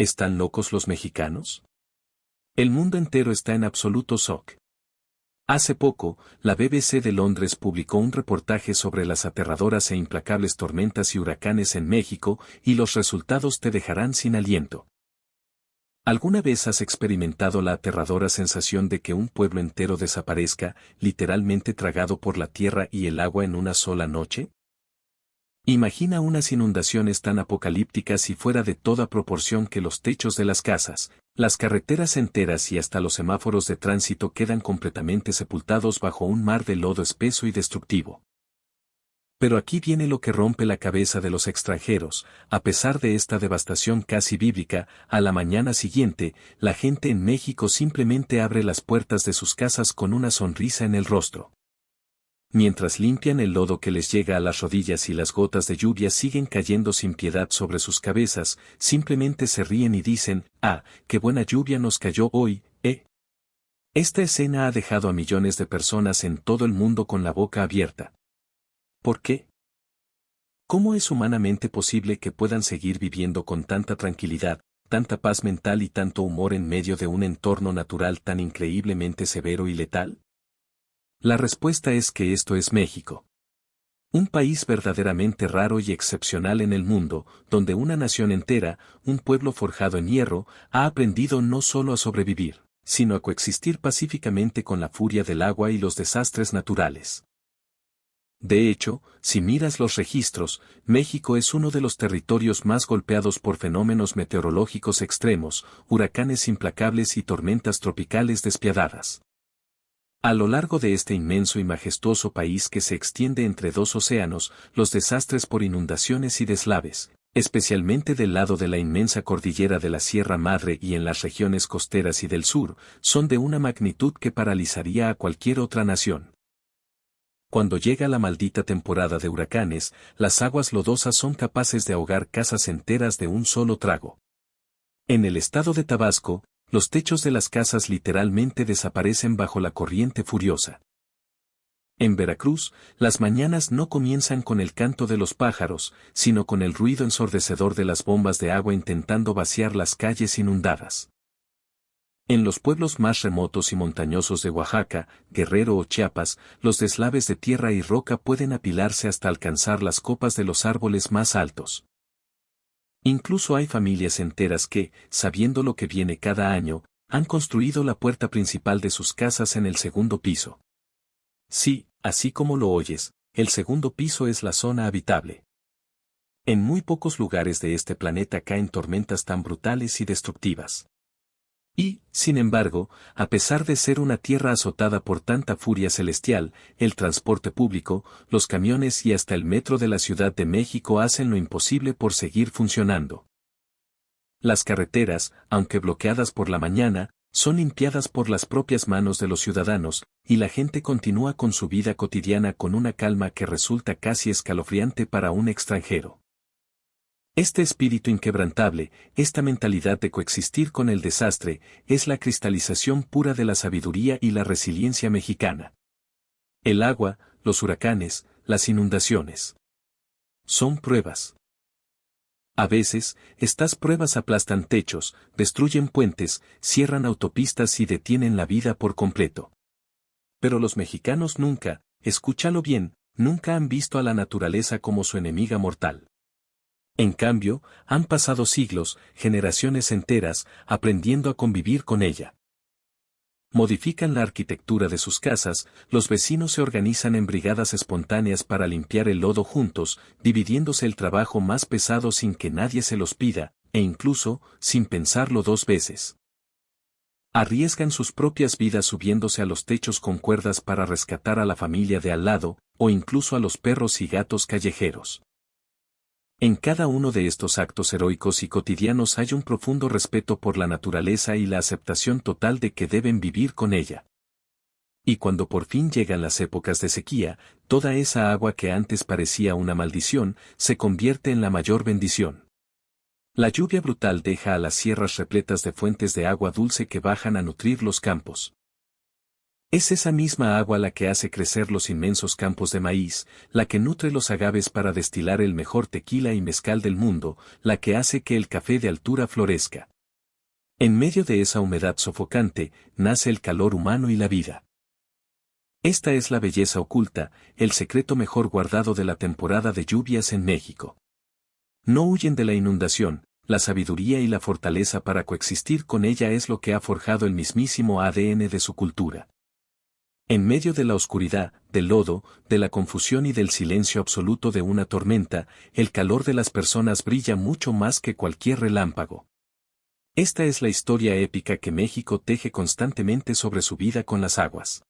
¿Están locos los mexicanos? El mundo entero está en absoluto shock. Hace poco, la BBC de Londres publicó un reportaje sobre las aterradoras e implacables tormentas y huracanes en México, y los resultados te dejarán sin aliento. ¿Alguna vez has experimentado la aterradora sensación de que un pueblo entero desaparezca, literalmente tragado por la tierra y el agua en una sola noche? Imagina unas inundaciones tan apocalípticas y fuera de toda proporción que los techos de las casas, las carreteras enteras y hasta los semáforos de tránsito quedan completamente sepultados bajo un mar de lodo espeso y destructivo. Pero aquí viene lo que rompe la cabeza de los extranjeros: a pesar de esta devastación casi bíblica, a la mañana siguiente, la gente en México simplemente abre las puertas de sus casas con una sonrisa en el rostro. Mientras limpian el lodo que les llega a las rodillas y las gotas de lluvia siguen cayendo sin piedad sobre sus cabezas, simplemente se ríen y dicen: «¡Ah, qué buena lluvia nos cayó hoy, eh!». Esta escena ha dejado a millones de personas en todo el mundo con la boca abierta. ¿Por qué? ¿Cómo es humanamente posible que puedan seguir viviendo con tanta tranquilidad, tanta paz mental y tanto humor en medio de un entorno natural tan increíblemente severo y letal? La respuesta es que esto es México. Un país verdaderamente raro y excepcional en el mundo, donde una nación entera, un pueblo forjado en hierro, ha aprendido no solo a sobrevivir, sino a coexistir pacíficamente con la furia del agua y los desastres naturales. De hecho, si miras los registros, México es uno de los territorios más golpeados por fenómenos meteorológicos extremos, huracanes implacables y tormentas tropicales despiadadas. A lo largo de este inmenso y majestuoso país que se extiende entre dos océanos, los desastres por inundaciones y deslaves, especialmente del lado de la inmensa cordillera de la Sierra Madre y en las regiones costeras y del sur, son de una magnitud que paralizaría a cualquier otra nación. Cuando llega la maldita temporada de huracanes, las aguas lodosas son capaces de ahogar casas enteras de un solo trago. En el estado de Tabasco, los techos de las casas literalmente desaparecen bajo la corriente furiosa. En Veracruz, las mañanas no comienzan con el canto de los pájaros, sino con el ruido ensordecedor de las bombas de agua intentando vaciar las calles inundadas. En los pueblos más remotos y montañosos de Oaxaca, Guerrero o Chiapas, los deslaves de tierra y roca pueden apilarse hasta alcanzar las copas de los árboles más altos. Incluso hay familias enteras que, sabiendo lo que viene cada año, han construido la puerta principal de sus casas en el segundo piso. Sí, así como lo oyes, el segundo piso es la zona habitable. En muy pocos lugares de este planeta caen tormentas tan brutales y destructivas. Y, sin embargo, a pesar de ser una tierra azotada por tanta furia celestial, el transporte público, los camiones y hasta el metro de la Ciudad de México hacen lo imposible por seguir funcionando. Las carreteras, aunque bloqueadas por la mañana, son limpiadas por las propias manos de los ciudadanos, y la gente continúa con su vida cotidiana con una calma que resulta casi escalofriante para un extranjero. Este espíritu inquebrantable, esta mentalidad de coexistir con el desastre, es la cristalización pura de la sabiduría y la resiliencia mexicana. El agua, los huracanes, las inundaciones. Son pruebas. A veces, estas pruebas aplastan techos, destruyen puentes, cierran autopistas y detienen la vida por completo. Pero los mexicanos nunca, escúchalo bien, nunca han visto a la naturaleza como su enemiga mortal. En cambio, han pasado siglos, generaciones enteras, aprendiendo a convivir con ella. Modifican la arquitectura de sus casas, los vecinos se organizan en brigadas espontáneas para limpiar el lodo juntos, dividiéndose el trabajo más pesado sin que nadie se los pida, e incluso, sin pensarlo dos veces. Arriesgan sus propias vidas subiéndose a los techos con cuerdas para rescatar a la familia de al lado, o incluso a los perros y gatos callejeros. En cada uno de estos actos heroicos y cotidianos hay un profundo respeto por la naturaleza y la aceptación total de que deben vivir con ella. Y cuando por fin llegan las épocas de sequía, toda esa agua que antes parecía una maldición, se convierte en la mayor bendición. La lluvia brutal deja a las sierras repletas de fuentes de agua dulce que bajan a nutrir los campos. Es esa misma agua la que hace crecer los inmensos campos de maíz, la que nutre los agaves para destilar el mejor tequila y mezcal del mundo, la que hace que el café de altura florezca. En medio de esa humedad sofocante, nace el calor humano y la vida. Esta es la belleza oculta, el secreto mejor guardado de la temporada de lluvias en México. No huyen de la inundación, la sabiduría y la fortaleza para coexistir con ella es lo que ha forjado el mismísimo ADN de su cultura. En medio de la oscuridad, del lodo, de la confusión y del silencio absoluto de una tormenta, el calor de las personas brilla mucho más que cualquier relámpago. Esta es la historia épica que México teje constantemente sobre su vida con las aguas.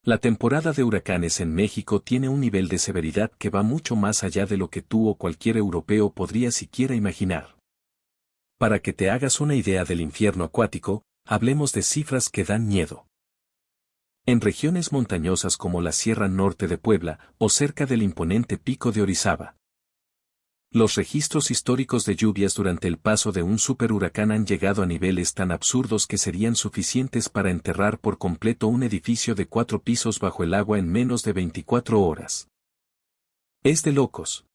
La temporada de huracanes en México tiene un nivel de severidad que va mucho más allá de lo que tú o cualquier europeo podría siquiera imaginar. Para que te hagas una idea del infierno acuático, hablemos de cifras que dan miedo. En regiones montañosas como la Sierra Norte de Puebla o cerca del imponente Pico de Orizaba. Los registros históricos de lluvias durante el paso de un superhuracán han llegado a niveles tan absurdos que serían suficientes para enterrar por completo un edificio de 4 pisos bajo el agua en menos de 24 horas. Es de locos.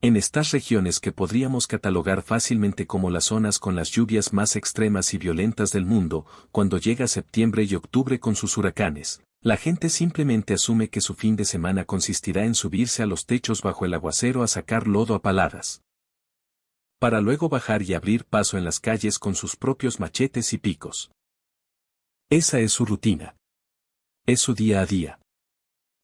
En estas regiones que podríamos catalogar fácilmente como las zonas con las lluvias más extremas y violentas del mundo, cuando llega septiembre y octubre con sus huracanes, la gente simplemente asume que su fin de semana consistirá en subirse a los techos bajo el aguacero a sacar lodo a paladas, para luego bajar y abrir paso en las calles con sus propios machetes y picos. Esa es su rutina. Es su día a día.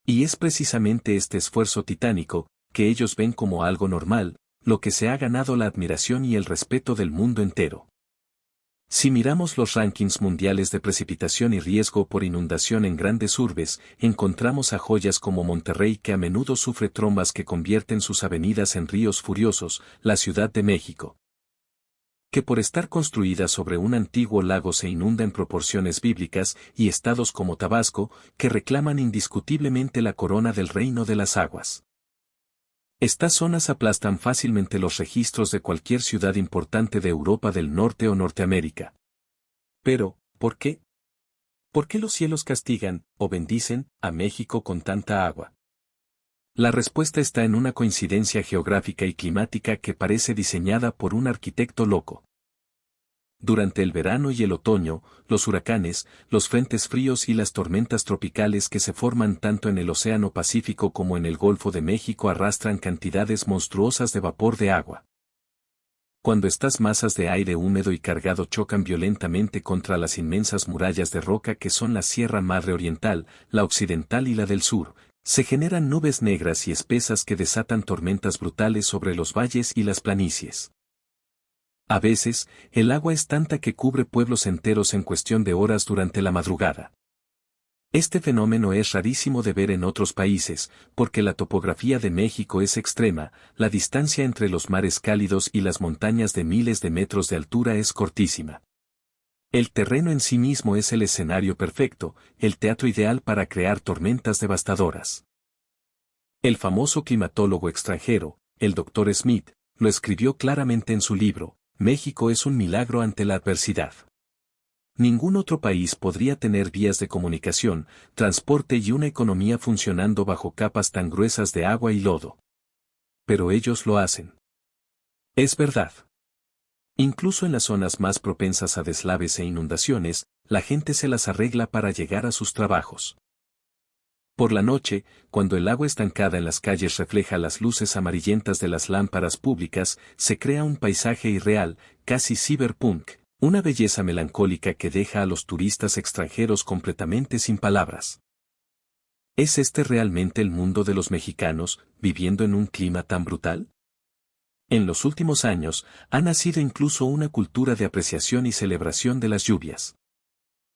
Y es precisamente este esfuerzo titánico, que ellos ven como algo normal, lo que se ha ganado la admiración y el respeto del mundo entero. Si miramos los rankings mundiales de precipitación y riesgo por inundación en grandes urbes, encontramos a joyas como Monterrey que a menudo sufre trombas que convierten sus avenidas en ríos furiosos, la Ciudad de México, que por estar construida sobre un antiguo lago se inunda en proporciones bíblicas, y estados como Tabasco, que reclaman indiscutiblemente la corona del reino de las aguas. Estas zonas aplastan fácilmente los registros de cualquier ciudad importante de Europa del Norte o Norteamérica. Pero, ¿por qué? ¿Por qué los cielos castigan, o bendicen, a México con tanta agua? La respuesta está en una coincidencia geográfica y climática que parece diseñada por un arquitecto loco. Durante el verano y el otoño, los huracanes, los frentes fríos y las tormentas tropicales que se forman tanto en el Océano Pacífico como en el Golfo de México arrastran cantidades monstruosas de vapor de agua. Cuando estas masas de aire húmedo y cargado chocan violentamente contra las inmensas murallas de roca que son la Sierra Madre Oriental, la Occidental y la del Sur, se generan nubes negras y espesas que desatan tormentas brutales sobre los valles y las planicies. A veces, el agua es tanta que cubre pueblos enteros en cuestión de horas durante la madrugada. Este fenómeno es rarísimo de ver en otros países, porque la topografía de México es extrema, la distancia entre los mares cálidos y las montañas de miles de metros de altura es cortísima. El terreno en sí mismo es el escenario perfecto, el teatro ideal para crear tormentas devastadoras. El famoso climatólogo extranjero, el Dr. Smith, lo escribió claramente en su libro, México es un milagro ante la adversidad. Ningún otro país podría tener vías de comunicación, transporte y una economía funcionando bajo capas tan gruesas de agua y lodo. Pero ellos lo hacen. Es verdad. Incluso en las zonas más propensas a deslaves e inundaciones, la gente se las arregla para llegar a sus trabajos. Por la noche, cuando el agua estancada en las calles refleja las luces amarillentas de las lámparas públicas, se crea un paisaje irreal, casi cyberpunk, una belleza melancólica que deja a los turistas extranjeros completamente sin palabras. ¿Es este realmente el mundo de los mexicanos, viviendo en un clima tan brutal? En los últimos años, ha nacido incluso una cultura de apreciación y celebración de las lluvias.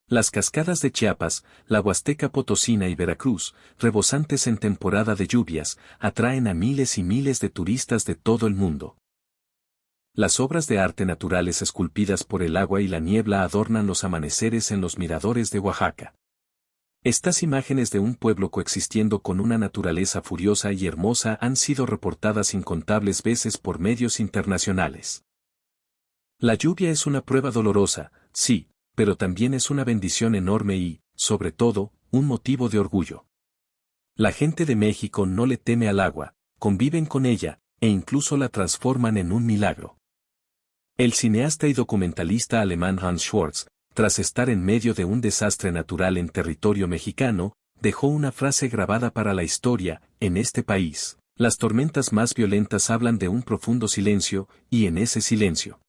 Las cascadas de Chiapas, la Huasteca Potosina y Veracruz, rebosantes en temporada de lluvias, atraen a miles y miles de turistas de todo el mundo. Las obras de arte naturales esculpidas por el agua y la niebla adornan los amaneceres en los miradores de Oaxaca. Estas imágenes de un pueblo coexistiendo con una naturaleza furiosa y hermosa han sido reportadas incontables veces por medios internacionales. La lluvia es una prueba dolorosa, sí, pero también es una bendición enorme y, sobre todo, un motivo de orgullo. La gente de México no le teme al agua, conviven con ella, e incluso la transforman en un milagro. El cineasta y documentalista alemán Hans Schwarz, tras estar en medio de un desastre natural en territorio mexicano, dejó una frase grabada para la historia: en este país, las tormentas más violentas hablan de un profundo silencio, y en ese silencio,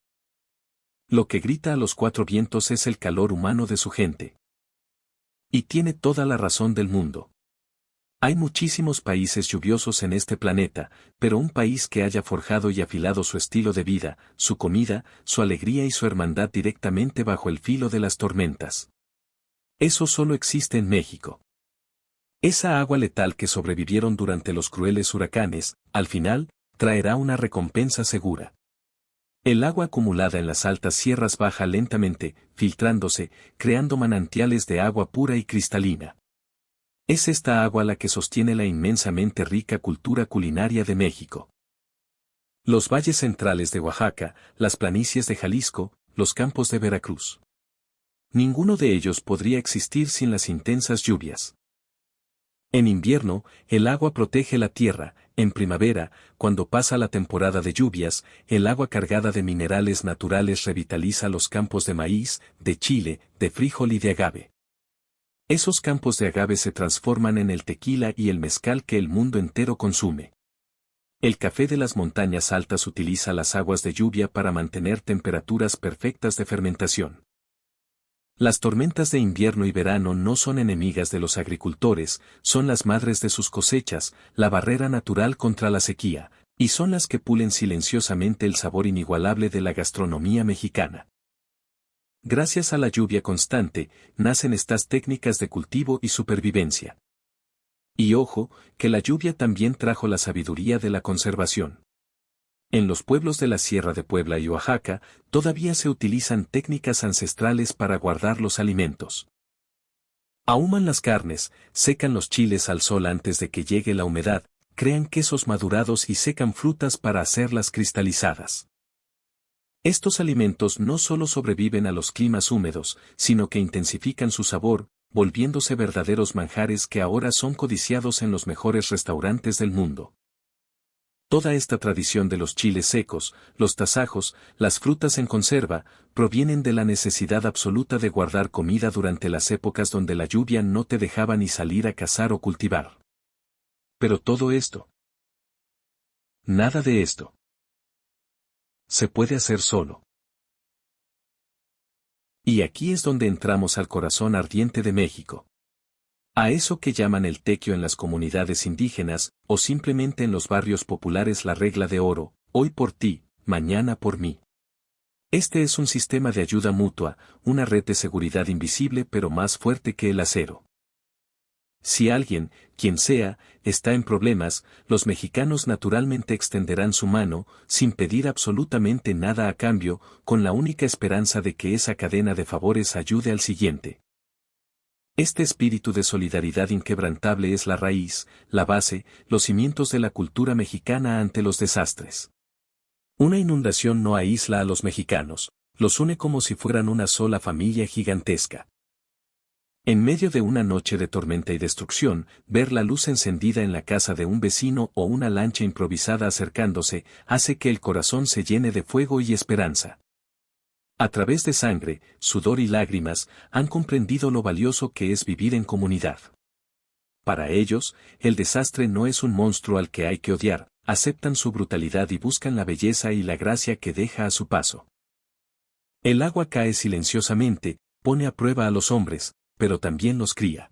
lo que grita a los cuatro vientos es el calor humano de su gente. Y tiene toda la razón del mundo. Hay muchísimos países lluviosos en este planeta, pero un país que haya forjado y afilado su estilo de vida, su comida, su alegría y su hermandad directamente bajo el filo de las tormentas. Eso solo existe en México. Esa agua letal que sobrevivieron durante los crueles huracanes, al final, traerá una recompensa segura. El agua acumulada en las altas sierras baja lentamente, filtrándose, creando manantiales de agua pura y cristalina. Es esta agua la que sostiene la inmensamente rica cultura culinaria de México. Los valles centrales de Oaxaca, las planicies de Jalisco, los campos de Veracruz. Ninguno de ellos podría existir sin las intensas lluvias. En invierno, el agua protege la tierra; en primavera, cuando pasa la temporada de lluvias, el agua cargada de minerales naturales revitaliza los campos de maíz, de chile, de frijol y de agave. Esos campos de agave se transforman en el tequila y el mezcal que el mundo entero consume. El café de las montañas altas utiliza las aguas de lluvia para mantener temperaturas perfectas de fermentación. Las tormentas de invierno y verano no son enemigas de los agricultores, son las madres de sus cosechas, la barrera natural contra la sequía, y son las que pulen silenciosamente el sabor inigualable de la gastronomía mexicana. Gracias a la lluvia constante, nacen estas técnicas de cultivo y supervivencia. Y ojo, que la lluvia también trajo la sabiduría de la conservación. En los pueblos de la Sierra de Puebla y Oaxaca, todavía se utilizan técnicas ancestrales para guardar los alimentos. Ahuman las carnes, secan los chiles al sol antes de que llegue la humedad, crean quesos madurados y secan frutas para hacerlas cristalizadas. Estos alimentos no solo sobreviven a los climas húmedos, sino que intensifican su sabor, volviéndose verdaderos manjares que ahora son codiciados en los mejores restaurantes del mundo. Toda esta tradición de los chiles secos, los tasajos, las frutas en conserva, provienen de la necesidad absoluta de guardar comida durante las épocas donde la lluvia no te dejaba ni salir a cazar o cultivar. Pero todo esto, nada de esto, se puede hacer solo. Y aquí es donde entramos al corazón ardiente de México. A eso que llaman el tequio en las comunidades indígenas, o simplemente en los barrios populares la regla de oro: hoy por ti, mañana por mí. Este es un sistema de ayuda mutua, una red de seguridad invisible pero más fuerte que el acero. Si alguien, quien sea, está en problemas, los mexicanos naturalmente extenderán su mano, sin pedir absolutamente nada a cambio, con la única esperanza de que esa cadena de favores ayude al siguiente. Este espíritu de solidaridad inquebrantable es la raíz, la base, los cimientos de la cultura mexicana ante los desastres. Una inundación no aísla a los mexicanos, los une como si fueran una sola familia gigantesca. En medio de una noche de tormenta y destrucción, ver la luz encendida en la casa de un vecino o una lancha improvisada acercándose, hace que el corazón se llene de fuego y esperanza. A través de sangre, sudor y lágrimas, han comprendido lo valioso que es vivir en comunidad. Para ellos, el desastre no es un monstruo al que hay que odiar, aceptan su brutalidad y buscan la belleza y la gracia que deja a su paso. El agua cae silenciosamente, pone a prueba a los hombres, pero también los cría.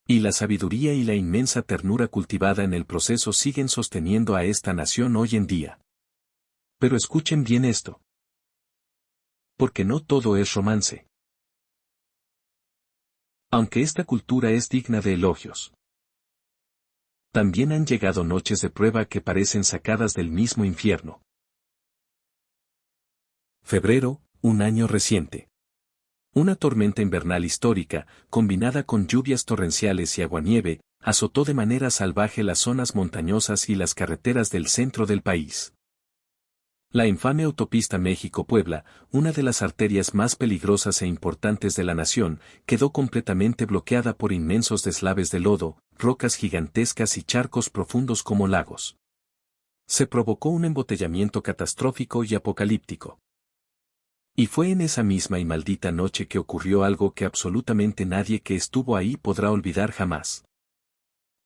Y la sabiduría y la inmensa ternura cultivada en el proceso siguen sosteniendo a esta nación hoy en día. Pero escuchen bien esto. Porque no todo es romance. Aunque esta cultura es digna de elogios, también han llegado noches de prueba que parecen sacadas del mismo infierno. Febrero, un año reciente. Una tormenta invernal histórica, combinada con lluvias torrenciales y aguanieve, azotó de manera salvaje las zonas montañosas y las carreteras del centro del país. La infame autopista México-Puebla, una de las arterias más peligrosas e importantes de la nación, quedó completamente bloqueada por inmensos deslaves de lodo, rocas gigantescas y charcos profundos como lagos. Se provocó un embotellamiento catastrófico y apocalíptico. Y fue en esa misma y maldita noche que ocurrió algo que absolutamente nadie que estuvo ahí podrá olvidar jamás.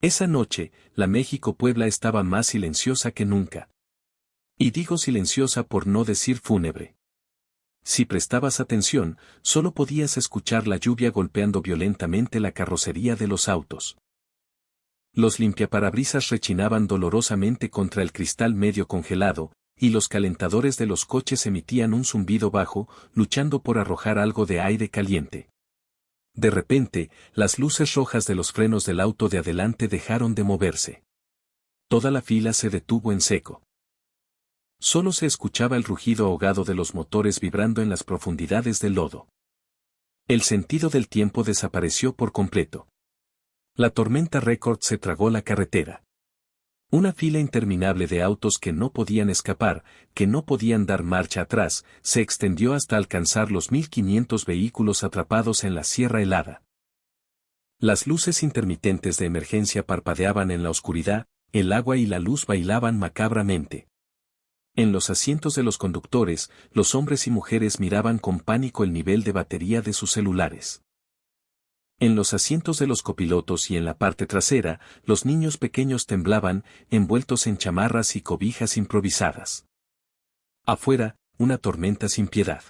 Esa noche, la México-Puebla estaba más silenciosa que nunca. Y digo silenciosa por no decir fúnebre. Si prestabas atención, solo podías escuchar la lluvia golpeando violentamente la carrocería de los autos. Los limpiaparabrisas rechinaban dolorosamente contra el cristal medio congelado, y los calentadores de los coches emitían un zumbido bajo, luchando por arrojar algo de aire caliente. De repente, las luces rojas de los frenos del auto de adelante dejaron de moverse. Toda la fila se detuvo en seco. Solo se escuchaba el rugido ahogado de los motores vibrando en las profundidades del lodo. El sentido del tiempo desapareció por completo. La tormenta récord se tragó la carretera. Una fila interminable de autos que no podían escapar, que no podían dar marcha atrás, se extendió hasta alcanzar los 1500 vehículos atrapados en la sierra helada. Las luces intermitentes de emergencia parpadeaban en la oscuridad, el agua y la luz bailaban macabramente. En los asientos de los conductores, los hombres y mujeres miraban con pánico el nivel de batería de sus celulares. En los asientos de los copilotos y en la parte trasera, los niños pequeños temblaban, envueltos en chamarras y cobijas improvisadas. Afuera, una tormenta sin piedad.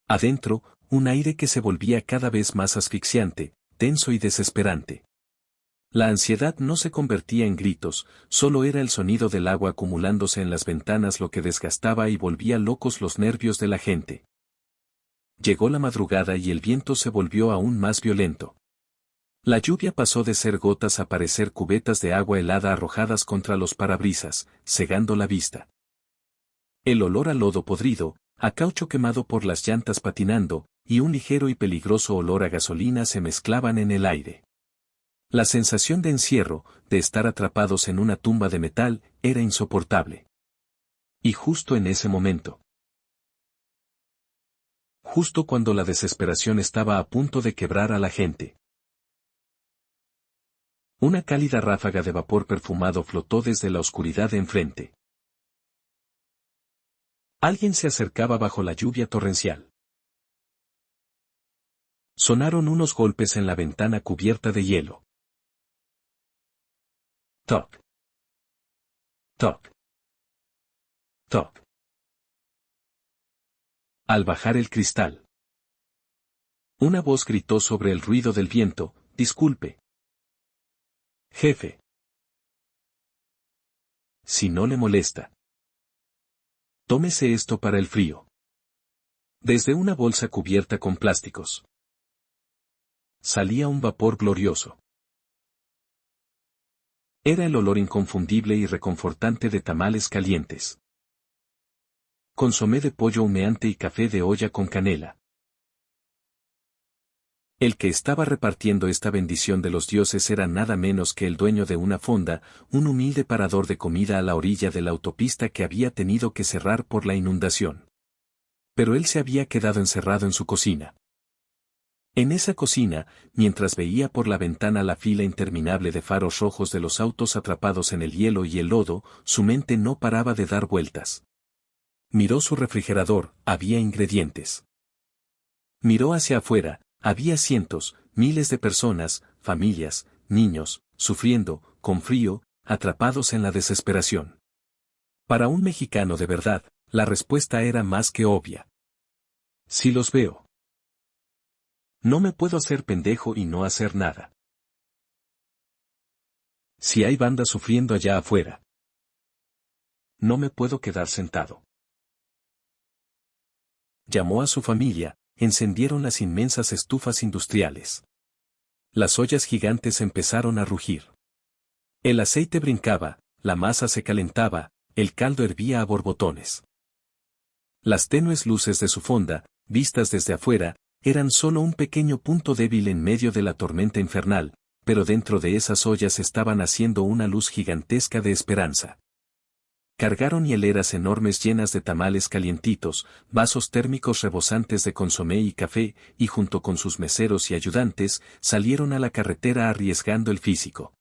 Adentro, un aire que se volvía cada vez más asfixiante, tenso y desesperante. La ansiedad no se convertía en gritos, solo era el sonido del agua acumulándose en las ventanas lo que desgastaba y volvía locos los nervios de la gente. Llegó la madrugada y el viento se volvió aún más violento. La lluvia pasó de ser gotas a parecer cubetas de agua helada arrojadas contra los parabrisas, cegando la vista. El olor a lodo podrido, a caucho quemado por las llantas patinando, y un ligero y peligroso olor a gasolina se mezclaban en el aire. La sensación de encierro, de estar atrapados en una tumba de metal, era insoportable. Y justo en ese momento. Justo cuando la desesperación estaba a punto de quebrar a la gente. Una cálida ráfaga de vapor perfumado flotó desde la oscuridad de enfrente. Alguien se acercaba bajo la lluvia torrencial. Sonaron unos golpes en la ventana cubierta de hielo. Toc. Toc. Toc. Al bajar el cristal, una voz gritó sobre el ruido del viento: «Disculpe, jefe. Si no le molesta, tómese esto para el frío». Desde una bolsa cubierta con plásticos salía un vapor glorioso. Era el olor inconfundible y reconfortante de tamales calientes, consomé de pollo humeante y café de olla con canela. El que estaba repartiendo esta bendición de los dioses era nada menos que el dueño de una fonda, un humilde parador de comida a la orilla de la autopista que había tenido que cerrar por la inundación. Pero él se había quedado encerrado en su cocina. En esa cocina, mientras veía por la ventana la fila interminable de faros rojos de los autos atrapados en el hielo y el lodo, su mente no paraba de dar vueltas. Miró su refrigerador, había ingredientes. Miró hacia afuera, había cientos, miles de personas, familias, niños, sufriendo, con frío, atrapados en la desesperación. Para un mexicano de verdad, la respuesta era más que obvia. Sí los veo. No me puedo hacer pendejo y no hacer nada. Si hay bandas sufriendo allá afuera, no me puedo quedar sentado. Llamó a su familia, encendieron las inmensas estufas industriales. Las ollas gigantes empezaron a rugir. El aceite brincaba, la masa se calentaba, el caldo hervía a borbotones. Las tenues luces de su fonda, vistas desde afuera, eran solo un pequeño punto débil en medio de la tormenta infernal, pero dentro de esas ollas estaban haciendo una luz gigantesca de esperanza. Cargaron hieleras enormes llenas de tamales calientitos, vasos térmicos rebosantes de consomé y café, y junto con sus meseros y ayudantes, salieron a la carretera arriesgando el físico.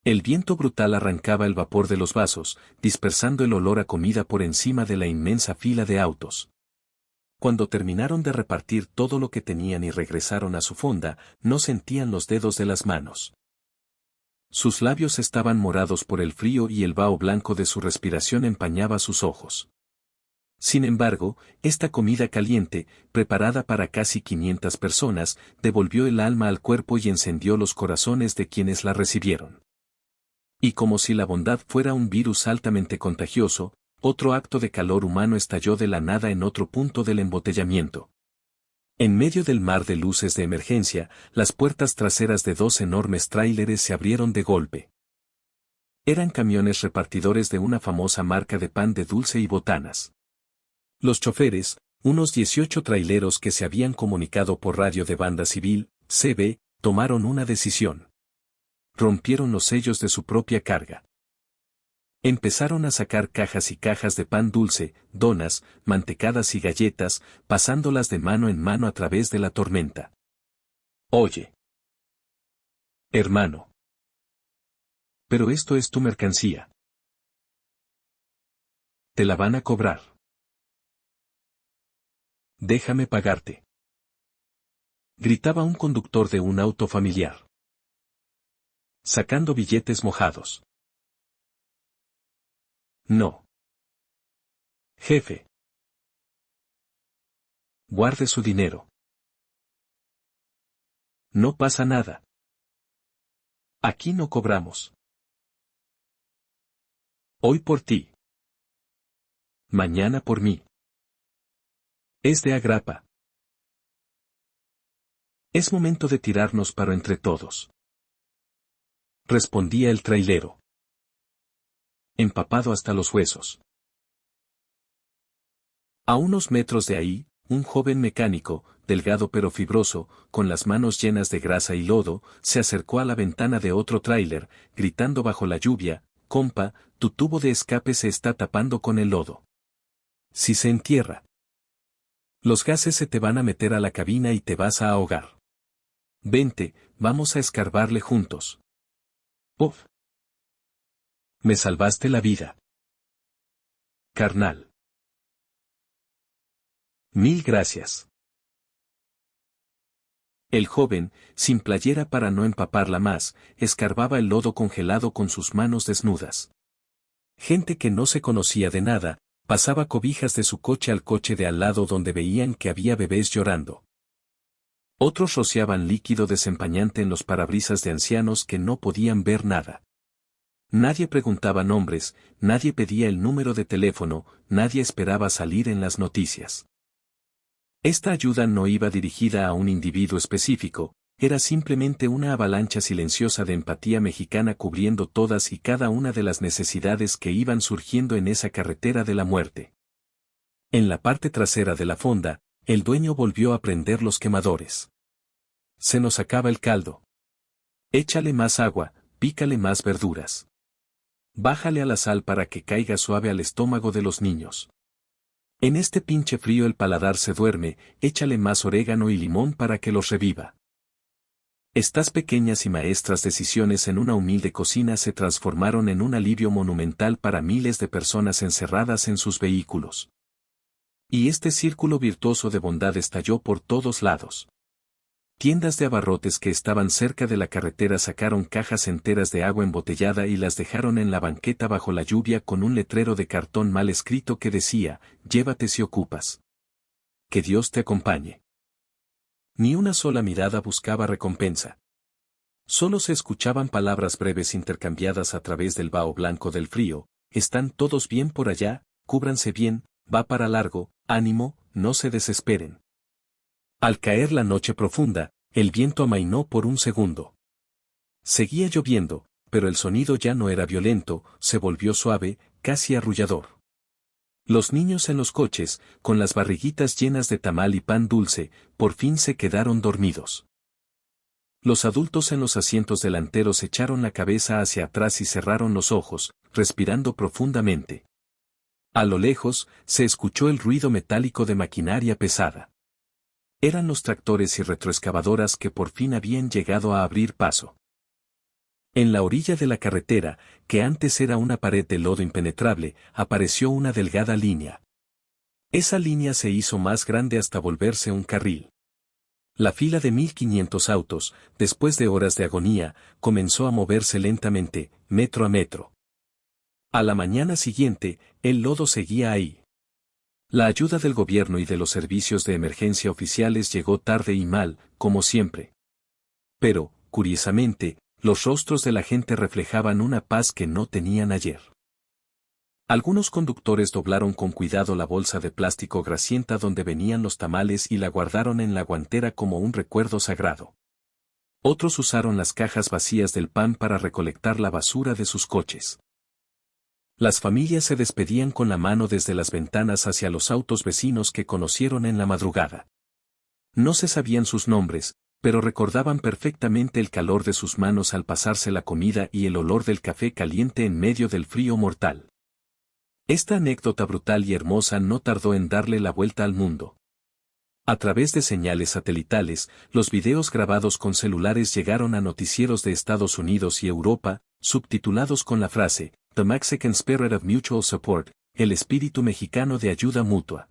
El viento brutal arrancaba el vapor de los vasos, dispersando el olor a comida por encima de la inmensa fila de autos. Cuando terminaron de repartir todo lo que tenían y regresaron a su fonda, no sentían los dedos de las manos. Sus labios estaban morados por el frío y el vaho blanco de su respiración empañaba sus ojos. Sin embargo, esta comida caliente, preparada para casi 500 personas, devolvió el alma al cuerpo y encendió los corazones de quienes la recibieron. Y como si la bondad fuera un virus altamente contagioso, otro acto de calor humano estalló de la nada en otro punto del embotellamiento. En medio del mar de luces de emergencia, las puertas traseras de 2 enormes tráileres se abrieron de golpe. Eran camiones repartidores de una famosa marca de pan de dulce y botanas. Los choferes, unos 18 traileros que se habían comunicado por radio de Banda Civil, CB, tomaron una decisión. Rompieron los sellos de su propia carga. Empezaron a sacar cajas y cajas de pan dulce, donas, mantecadas y galletas, pasándolas de mano en mano a través de la tormenta. Oye, hermano. Pero esto es tu mercancía. Te la van a cobrar. Déjame pagarte. Gritaba un conductor de un auto familiar. Sacando billetes mojados. No. Jefe. Guarde su dinero. No pasa nada. Aquí no cobramos. Hoy por ti. Mañana por mí. Es de agrapa. Es momento de tirarnos paro entre todos. Respondía el trailero. Empapado hasta los huesos. A unos metros de ahí, un joven mecánico, delgado pero fibroso, con las manos llenas de grasa y lodo, se acercó a la ventana de otro tráiler, gritando bajo la lluvia, «Compa, tu tubo de escape se está tapando con el lodo. Si se entierra, los gases se te van a meter a la cabina y te vas a ahogar. Vente, vamos a escarbarle juntos». «Uf. Me salvaste la vida. Carnal. Mil gracias». El joven, sin playera para no empaparla más, escarbaba el lodo congelado con sus manos desnudas. Gente que no se conocía de nada, pasaba cobijas de su coche al coche de al lado donde veían que había bebés llorando. Otros rociaban líquido desempañante en los parabrisas de ancianos que no podían ver nada. Nadie preguntaba nombres, nadie pedía el número de teléfono, nadie esperaba salir en las noticias. Esta ayuda no iba dirigida a un individuo específico, era simplemente una avalancha silenciosa de empatía mexicana cubriendo todas y cada una de las necesidades que iban surgiendo en esa carretera de la muerte. En la parte trasera de la fonda, el dueño volvió a prender los quemadores. Se nos acaba el caldo. Échale más agua, pícale más verduras. Bájale a la sal para que caiga suave al estómago de los niños. En este pinche frío el paladar se duerme, échale más orégano y limón para que los reviva. Estas pequeñas y maestras decisiones en una humilde cocina se transformaron en un alivio monumental para miles de personas encerradas en sus vehículos. Y este círculo virtuoso de bondad estalló por todos lados. Tiendas de abarrotes que estaban cerca de la carretera sacaron cajas enteras de agua embotellada y las dejaron en la banqueta bajo la lluvia con un letrero de cartón mal escrito que decía, «Llévate si ocupas. Que Dios te acompañe». Ni una sola mirada buscaba recompensa. Solo se escuchaban palabras breves intercambiadas a través del vaho blanco del frío, «Están todos bien por allá, cúbranse bien, va para largo, ánimo, no se desesperen». Al caer la noche profunda, el viento amainó por un segundo. Seguía lloviendo, pero el sonido ya no era violento, se volvió suave, casi arrullador. Los niños en los coches, con las barriguitas llenas de tamal y pan dulce, por fin se quedaron dormidos. Los adultos en los asientos delanteros echaron la cabeza hacia atrás y cerraron los ojos, respirando profundamente. A lo lejos, se escuchó el ruido metálico de maquinaria pesada. Eran los tractores y retroexcavadoras que por fin habían llegado a abrir paso. En la orilla de la carretera, que antes era una pared de lodo impenetrable, apareció una delgada línea. Esa línea se hizo más grande hasta volverse un carril. La fila de 1500 autos, después de horas de agonía, comenzó a moverse lentamente, metro a metro. A la mañana siguiente, el lodo seguía ahí. La ayuda del gobierno y de los servicios de emergencia oficiales llegó tarde y mal, como siempre. Pero, curiosamente, los rostros de la gente reflejaban una paz que no tenían ayer. Algunos conductores doblaron con cuidado la bolsa de plástico grasienta donde venían los tamales y la guardaron en la guantera como un recuerdo sagrado. Otros usaron las cajas vacías del pan para recolectar la basura de sus coches. Las familias se despedían con la mano desde las ventanas hacia los autos vecinos que conocieron en la madrugada. No se sabían sus nombres, pero recordaban perfectamente el calor de sus manos al pasarse la comida y el olor del café caliente en medio del frío mortal. Esta anécdota brutal y hermosa no tardó en darle la vuelta al mundo. A través de señales satelitales, los videos grabados con celulares llegaron a noticieros de Estados Unidos y Europa, subtitulados con la frase, The Mexican Spirit of Mutual Support, el espíritu mexicano de ayuda mutua.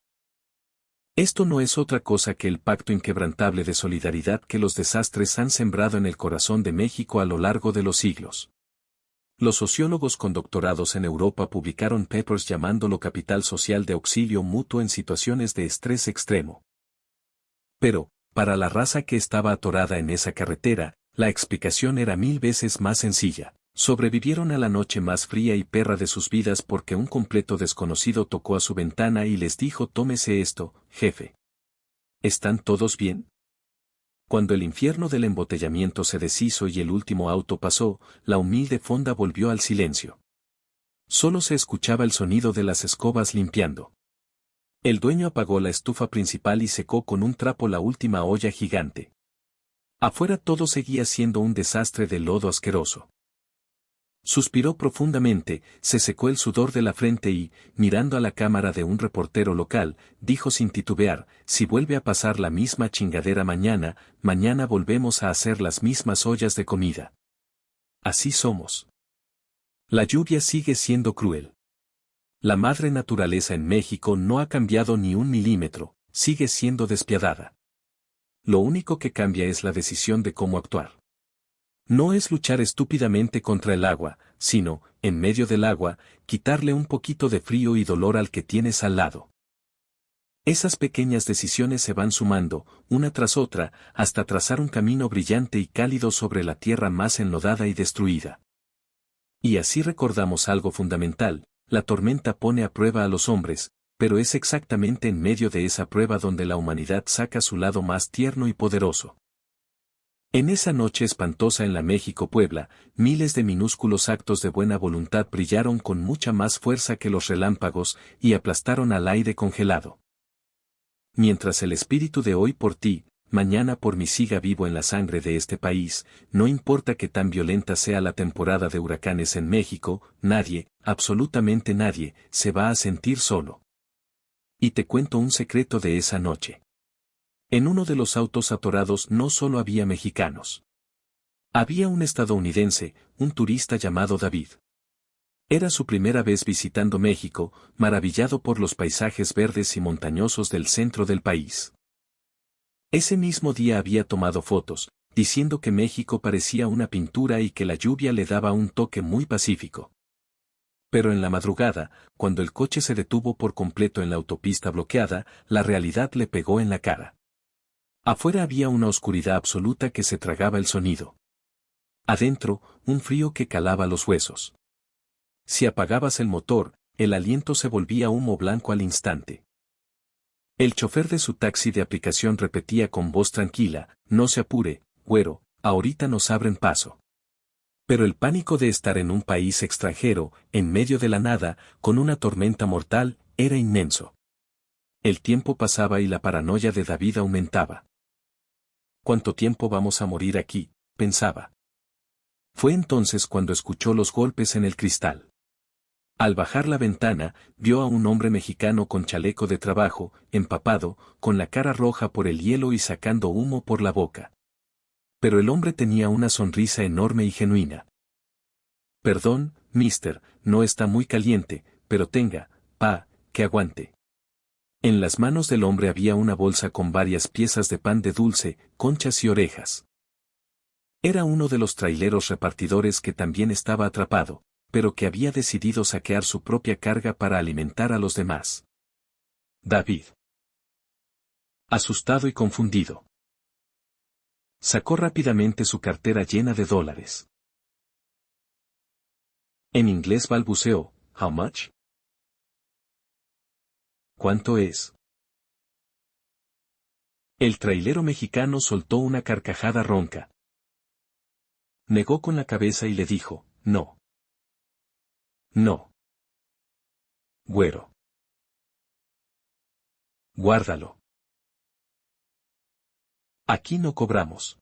Esto no es otra cosa que el pacto inquebrantable de solidaridad que los desastres han sembrado en el corazón de México a lo largo de los siglos. Los sociólogos con doctorados en Europa publicaron papers llamándolo capital social de auxilio mutuo en situaciones de estrés extremo. Pero, para la raza que estaba atorada en esa carretera, la explicación era 1000 veces más sencilla. Sobrevivieron a la noche más fría y perra de sus vidas porque un completo desconocido tocó a su ventana y les dijo: tómese esto, jefe. ¿Están todos bien? Cuando el infierno del embotellamiento se deshizo y el último auto pasó, la humilde fonda volvió al silencio. Solo se escuchaba el sonido de las escobas limpiando. El dueño apagó la estufa principal y secó con un trapo la última olla gigante. Afuera todo seguía siendo un desastre de lodo asqueroso. Suspiró profundamente, se secó el sudor de la frente y, mirando a la cámara de un reportero local, dijo sin titubear: si vuelve a pasar la misma chingadera mañana volvemos a hacer las mismas ollas de comida. Así somos. La lluvia sigue siendo cruel. La madre naturaleza en México no ha cambiado ni un milímetro, sigue siendo despiadada. Lo único que cambia es la decisión de cómo actuar. No es luchar estúpidamente contra el agua, sino, en medio del agua, quitarle un poquito de frío y dolor al que tienes al lado. Esas pequeñas decisiones se van sumando, una tras otra, hasta trazar un camino brillante y cálido sobre la tierra más enlodada y destruida. Y así recordamos algo fundamental: la tormenta pone a prueba a los hombres, pero es exactamente en medio de esa prueba donde la humanidad saca su lado más tierno y poderoso. En esa noche espantosa en la México-Puebla, miles de minúsculos actos de buena voluntad brillaron con mucha más fuerza que los relámpagos y aplastaron al aire congelado. Mientras el espíritu de hoy por ti, mañana por mí siga vivo en la sangre de este país, no importa que tan violenta sea la temporada de huracanes en México, nadie, absolutamente nadie, se va a sentir solo. Y te cuento un secreto de esa noche. En uno de los autos atorados no solo había mexicanos. Había un estadounidense, un turista llamado David. Era su primera vez visitando México, maravillado por los paisajes verdes y montañosos del centro del país. Ese mismo día había tomado fotos, diciendo que México parecía una pintura y que la lluvia le daba un toque muy pacífico. Pero en la madrugada, cuando el coche se detuvo por completo en la autopista bloqueada, la realidad le pegó en la cara. Afuera había una oscuridad absoluta que se tragaba el sonido. Adentro, un frío que calaba los huesos. Si apagabas el motor, el aliento se volvía humo blanco al instante. El chofer de su taxi de aplicación repetía con voz tranquila: no se apure, güero, ahorita nos abren paso. Pero el pánico de estar en un país extranjero, en medio de la nada, con una tormenta mortal, era inmenso. El tiempo pasaba y la paranoia de David aumentaba. ¿Cuánto tiempo vamos a morir aquí? pensaba. Fue entonces cuando escuchó los golpes en el cristal. Al bajar la ventana, vio a un hombre mexicano con chaleco de trabajo, empapado, con la cara roja por el hielo y sacando humo por la boca. Pero el hombre tenía una sonrisa enorme y genuina. Perdón, mister, no está muy caliente, pero tenga, que aguante. En las manos del hombre había una bolsa con varias piezas de pan de dulce, conchas y orejas. Era uno de los traileros repartidores que también estaba atrapado, pero que había decidido saquear su propia carga para alimentar a los demás. David. Asustado y confundido. Sacó rápidamente su cartera llena de dólares. En inglés balbuceó, ¿How much? ¿Cuánto es? El trailero mexicano soltó una carcajada ronca. Negó con la cabeza y le dijo, no. No. Güero. Guárdalo. Aquí no cobramos.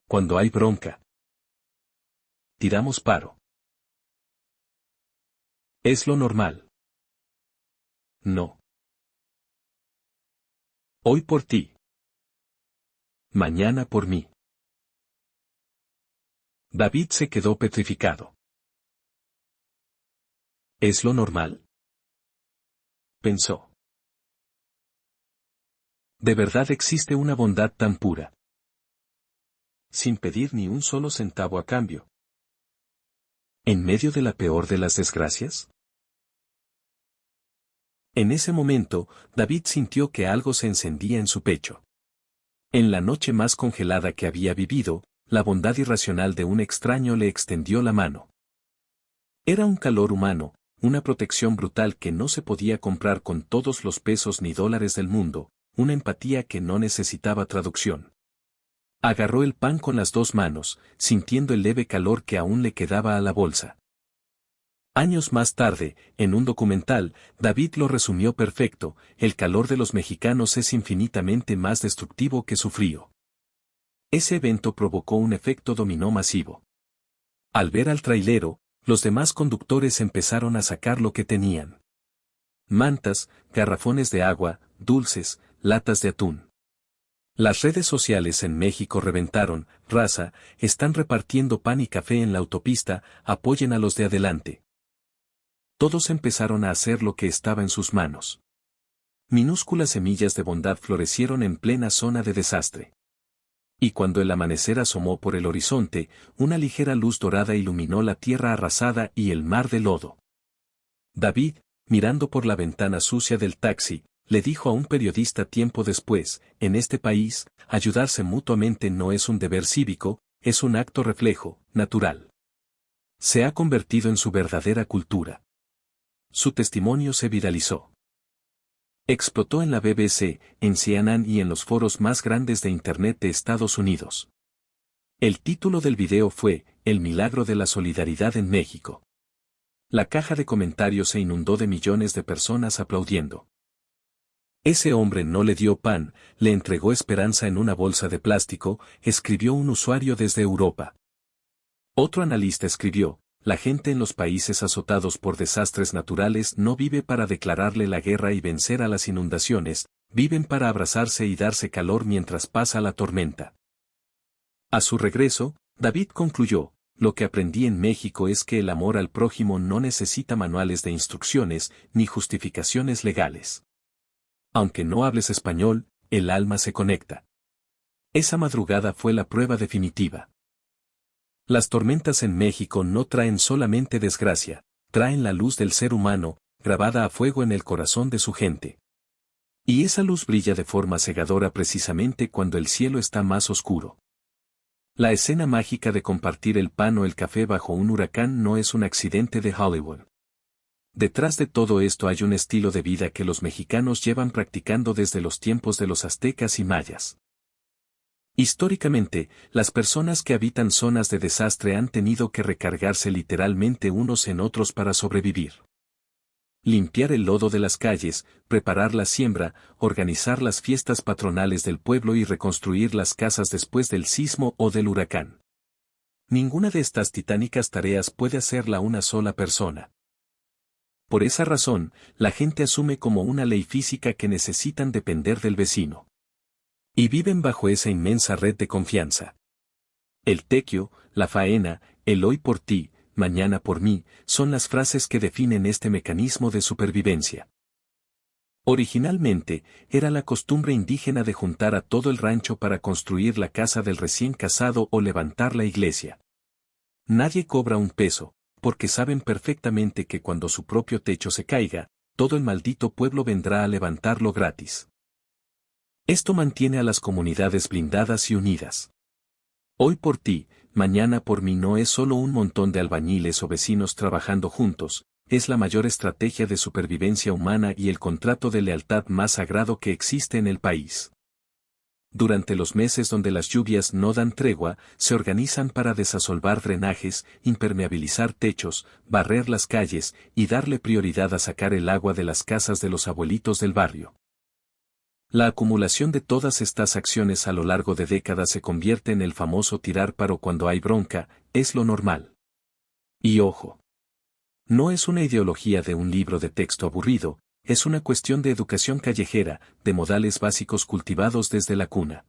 Cuando hay bronca, tiramos paro. Es lo normal. No. Hoy por ti. Mañana por mí. David se quedó petrificado. ¿Es lo normal? Pensó. ¿De verdad existe una bondad tan pura? Sin pedir ni un solo centavo a cambio. ¿En medio de la peor de las desgracias? En ese momento, David sintió que algo se encendía en su pecho. En la noche más congelada que había vivido, la bondad irracional de un extraño le extendió la mano. Era un calor humano, una protección brutal que no se podía comprar con todos los pesos ni dólares del mundo, una empatía que no necesitaba traducción. Agarró el pan con las dos manos, sintiendo el leve calor que aún le quedaba a la bolsa. Años más tarde, en un documental, David lo resumió perfecto: el calor de los mexicanos es infinitamente más destructivo que su frío. Ese evento provocó un efecto dominó masivo. Al ver al trailero, los demás conductores empezaron a sacar lo que tenían. Mantas, garrafones de agua, dulces, latas de atún. Las redes sociales en México reventaron: raza, están repartiendo pan y café en la autopista, apoyen a los de adelante. Todos empezaron a hacer lo que estaba en sus manos. Minúsculas semillas de bondad florecieron en plena zona de desastre. Y cuando el amanecer asomó por el horizonte, una ligera luz dorada iluminó la tierra arrasada y el mar de lodo. David, mirando por la ventana sucia del taxi, le dijo a un periodista tiempo después: en este país, ayudarse mutuamente no es un deber cívico, es un acto reflejo, natural. Se ha convertido en su verdadera cultura. Su testimonio se viralizó. Explotó en la BBC, en CNN y en los foros más grandes de Internet de Estados Unidos. El título del video fue: El milagro de la solidaridad en México. La caja de comentarios se inundó de millones de personas aplaudiendo. Ese hombre no le dio pan, le entregó esperanza en una bolsa de plástico, escribió un usuario desde Europa. Otro analista escribió: la gente en los países azotados por desastres naturales no vive para declararle la guerra y vencer a las inundaciones, viven para abrazarse y darse calor mientras pasa la tormenta. A su regreso, David concluyó: lo que aprendí en México es que el amor al prójimo no necesita manuales de instrucciones ni justificaciones legales. Aunque no hables español, el alma se conecta. Esa madrugada fue la prueba definitiva. Las tormentas en México no traen solamente desgracia, traen la luz del ser humano, grabada a fuego en el corazón de su gente. Y esa luz brilla de forma cegadora precisamente cuando el cielo está más oscuro. La escena mágica de compartir el pan o el café bajo un huracán no es un accidente de Hollywood. Detrás de todo esto hay un estilo de vida que los mexicanos llevan practicando desde los tiempos de los aztecas y mayas. Históricamente, las personas que habitan zonas de desastre han tenido que recargarse literalmente unos en otros para sobrevivir. limpiar el lodo de las calles, preparar la siembra, organizar las fiestas patronales del pueblo y reconstruir las casas después del sismo o del huracán. Ninguna de estas titánicas tareas puede hacerla una sola persona. Por esa razón, la gente asume como una ley física que necesitan depender del vecino. Y viven bajo esa inmensa red de confianza. El tequio, la faena, el hoy por ti, mañana por mí, son las frases que definen este mecanismo de supervivencia. Originalmente, era la costumbre indígena de juntar a todo el rancho para construir la casa del recién casado o levantar la iglesia. Nadie cobra un peso, porque saben perfectamente que cuando su propio techo se caiga, todo el maldito pueblo vendrá a levantarlo gratis. Esto mantiene a las comunidades blindadas y unidas. Hoy por ti, mañana por mí no es solo un montón de albañiles o vecinos trabajando juntos, es la mayor estrategia de supervivencia humana y el contrato de lealtad más sagrado que existe en el país. Durante los meses donde las lluvias no dan tregua, se organizan para desasolvar drenajes, impermeabilizar techos, barrer las calles y darle prioridad a sacar el agua de las casas de los abuelitos del barrio. La acumulación de todas estas acciones a lo largo de décadas se convierte en el famoso tirar paro cuando hay bronca, es lo normal. Y ojo. No es una ideología de un libro de texto aburrido, es una cuestión de educación callejera, de modales básicos cultivados desde la cuna.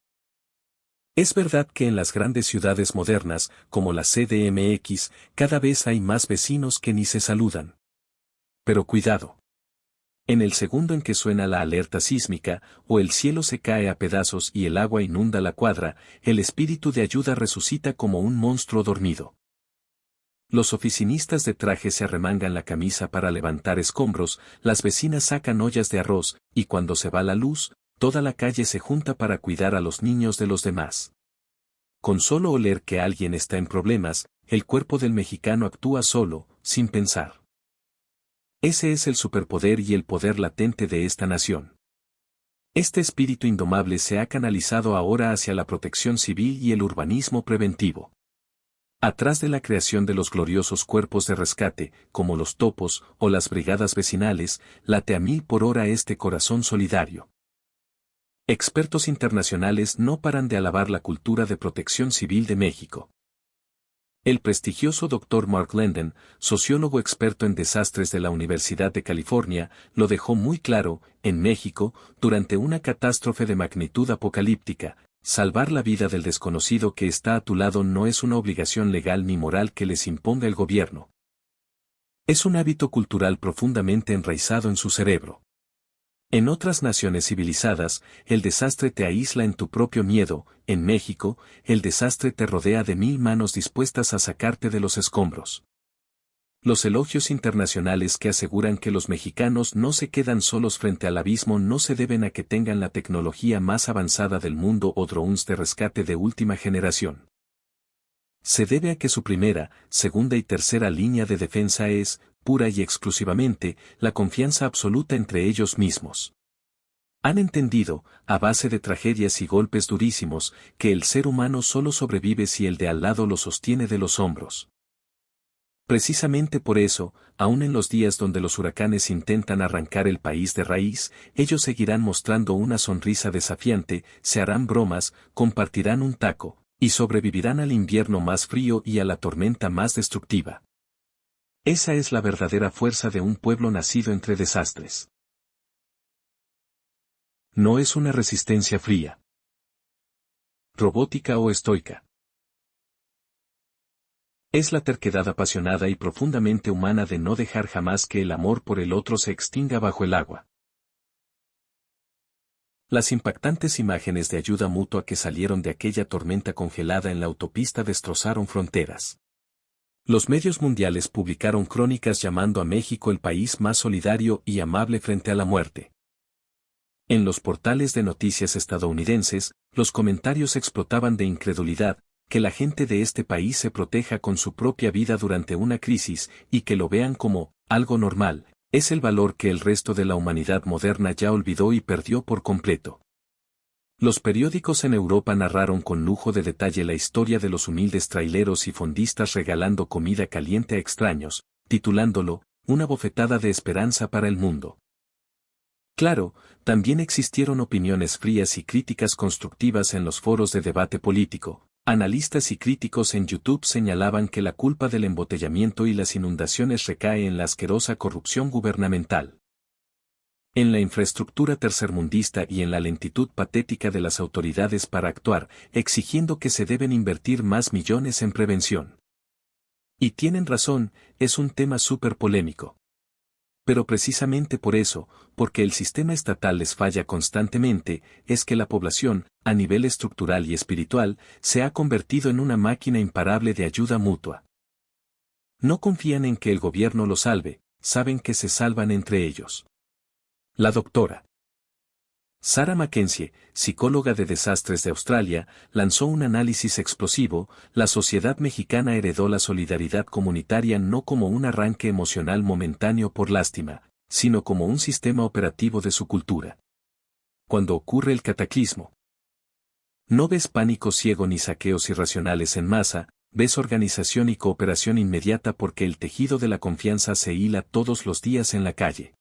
Es verdad que en las grandes ciudades modernas, como la CDMX, cada vez hay más vecinos que ni se saludan. Pero cuidado. En el segundo en que suena la alerta sísmica, o el cielo se cae a pedazos y el agua inunda la cuadra, el espíritu de ayuda resucita como un monstruo dormido. Los oficinistas de traje se arremangan la camisa para levantar escombros, las vecinas sacan ollas de arroz, y cuando se va la luz, toda la calle se junta para cuidar a los niños de los demás. Con solo oler que alguien está en problemas, el cuerpo del mexicano actúa solo, sin pensar. Ese es el superpoder y el poder latente de esta nación. Este espíritu indomable se ha canalizado ahora hacia la protección civil y el urbanismo preventivo. Atrás de la creación de los gloriosos cuerpos de rescate, como los topos o las brigadas vecinales, late a 1000 por hora este corazón solidario. Expertos internacionales no paran de alabar la cultura de protección civil de México. El prestigioso Dr. Mark Lenden, sociólogo experto en desastres de la Universidad de California, lo dejó muy claro: en México, durante una catástrofe de magnitud apocalíptica, salvar la vida del desconocido que está a tu lado no es una obligación legal ni moral que les imponga el gobierno. Es un hábito cultural profundamente enraizado en su cerebro. En otras naciones civilizadas, el desastre te aísla en tu propio miedo; en México, el desastre te rodea de 1000 manos dispuestas a sacarte de los escombros. Los elogios internacionales que aseguran que los mexicanos no se quedan solos frente al abismo no se deben a que tengan la tecnología más avanzada del mundo o drones de rescate de última generación. Se debe a que su primera, segunda y tercera línea de defensa es, pura y exclusivamente, la confianza absoluta entre ellos mismos. Han entendido, a base de tragedias y golpes durísimos, que el ser humano solo sobrevive si el de al lado lo sostiene de los hombros. Precisamente por eso, aun en los días donde los huracanes intentan arrancar el país de raíz, ellos seguirán mostrando una sonrisa desafiante, se harán bromas, compartirán un taco, y sobrevivirán al invierno más frío y a la tormenta más destructiva. Esa es la verdadera fuerza de un pueblo nacido entre desastres. No es una resistencia fría, robótica o estoica. Es la terquedad apasionada y profundamente humana de no dejar jamás que el amor por el otro se extinga bajo el agua. Las impactantes imágenes de ayuda mutua que salieron de aquella tormenta congelada en la autopista destrozaron fronteras. Los medios mundiales publicaron crónicas llamando a México el país más solidario y amable frente a la muerte. En los portales de noticias estadounidenses, los comentarios explotaban de incredulidad: que la gente de este país se proteja con su propia vida durante una crisis, y que lo vean como algo normal, es el valor que el resto de la humanidad moderna ya olvidó y perdió por completo. Los periódicos en Europa narraron con lujo de detalle la historia de los humildes traileros y fondistas regalando comida caliente a extraños, titulándolo una bofetada de esperanza para el mundo. Claro, también existieron opiniones frías y críticas constructivas en los foros de debate político. Analistas y críticos en YouTube señalaban que la culpa del embotellamiento y las inundaciones recae en la asquerosa corrupción gubernamental, en la infraestructura tercermundista y en la lentitud patética de las autoridades para actuar, exigiendo que se deben invertir más millones en prevención. Y tienen razón, es un tema súper polémico. Pero precisamente por eso, porque el sistema estatal les falla constantemente, es que la población, a nivel estructural y espiritual, se ha convertido en una máquina imparable de ayuda mutua. No confían en que el gobierno los salve, saben que se salvan entre ellos. La doctora Sarah Mackenzie, psicóloga de desastres de Australia, lanzó un análisis explosivo. La sociedad mexicana heredó la solidaridad comunitaria no como un arranque emocional momentáneo por lástima, sino como un sistema operativo de su cultura. Cuando ocurre el cataclismo, no ves pánico ciego ni saqueos irracionales en masa, ves organización y cooperación inmediata porque el tejido de la confianza se hila todos los días en la calle.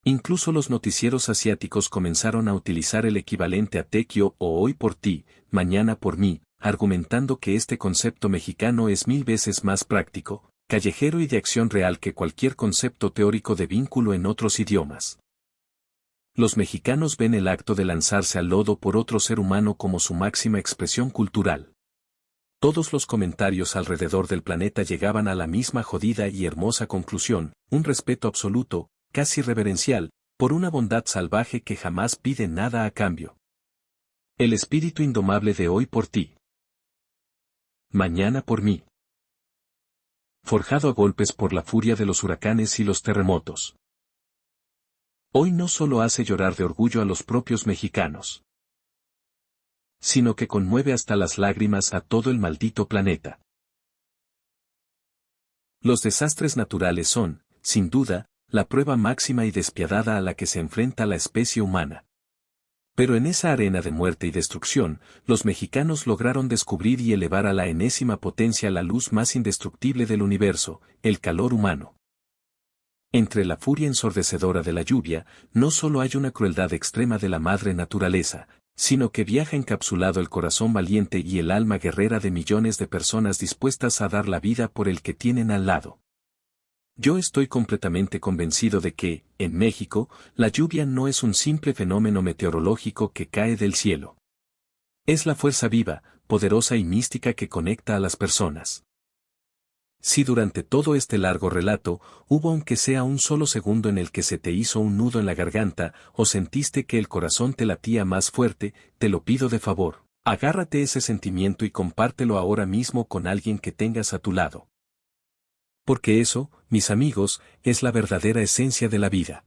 Incluso los noticieros asiáticos comenzaron a utilizar el equivalente a Tequio o hoy por ti, mañana por mí, argumentando que este concepto mexicano es 1000 veces más práctico, callejero y de acción real que cualquier concepto teórico de vínculo en otros idiomas. Los mexicanos ven el acto de lanzarse al lodo por otro ser humano como su máxima expresión cultural. Todos los comentarios alrededor del planeta llegaban a la misma jodida y hermosa conclusión, un respeto absoluto, casi reverencial, por una bondad salvaje que jamás pide nada a cambio. El espíritu indomable de hoy por ti. Mañana por mí. Forjado a golpes por la furia de los huracanes y los terremotos. Hoy no solo hace llorar de orgullo a los propios mexicanos, sino que conmueve hasta las lágrimas a todo el maldito planeta. Los desastres naturales son, sin duda, la prueba máxima y despiadada a la que se enfrenta la especie humana. Pero en esa arena de muerte y destrucción, los mexicanos lograron descubrir y elevar a la enésima potencia la luz más indestructible del universo, el calor humano. Entre la furia ensordecedora de la lluvia, no solo hay una crueldad extrema de la madre naturaleza, sino que viaja encapsulado el corazón valiente y el alma guerrera de millones de personas dispuestas a dar la vida por el que tienen al lado. Yo estoy completamente convencido de que, en México, la lluvia no es un simple fenómeno meteorológico que cae del cielo. Es la fuerza viva, poderosa y mística que conecta a las personas. Si durante todo este largo relato, hubo aunque sea un solo segundo en el que se te hizo un nudo en la garganta, o sentiste que el corazón te latía más fuerte, te lo pido de favor, agárrate ese sentimiento y compártelo ahora mismo con alguien que tengas a tu lado. Porque eso, mis amigos, es la verdadera esencia de la vida.